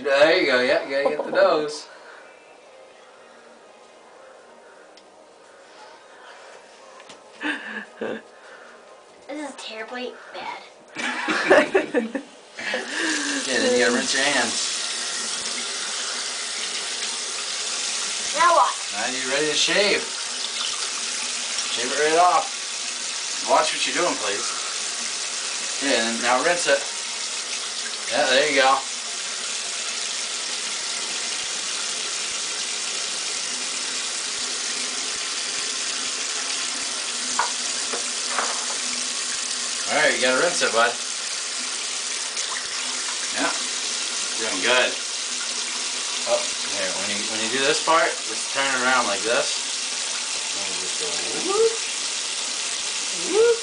There you go. Yeah, you gotta get the nose. This is terribly bad. Yeah, then you gotta rinse your hands. Now what? Now you're ready to shave. Shave it right off. Watch what you're doing, please. Yeah, and now rinse it. Yeah, there you go. Alright, you gotta rinse it, bud. Yeah. Doing good. Oh, here, when you do this part, just turn it around like this. And you just go whoop, whoop,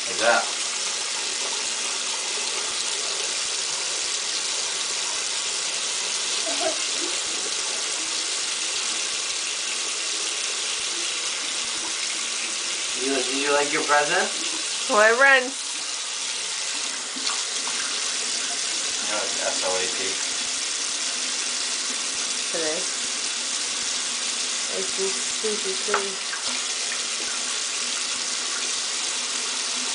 like that. Did you like your present? Well, I ran. No, it's SOAP. Today.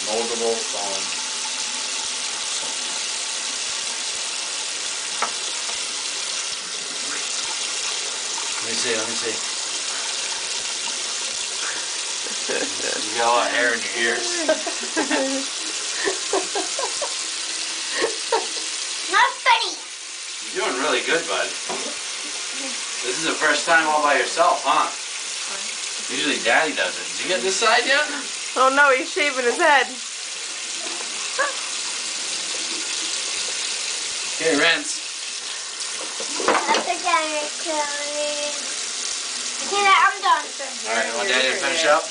Moldable foam. Let me see. You got a lot of hair in your ears. Not funny. You're doing really good, bud. This is the first time all by yourself, huh? Usually Daddy does it. Did you get this side yet? Oh no, he's shaving his head. Okay, rinse. Okay, I'm done. Alright, you want Daddy to finish up?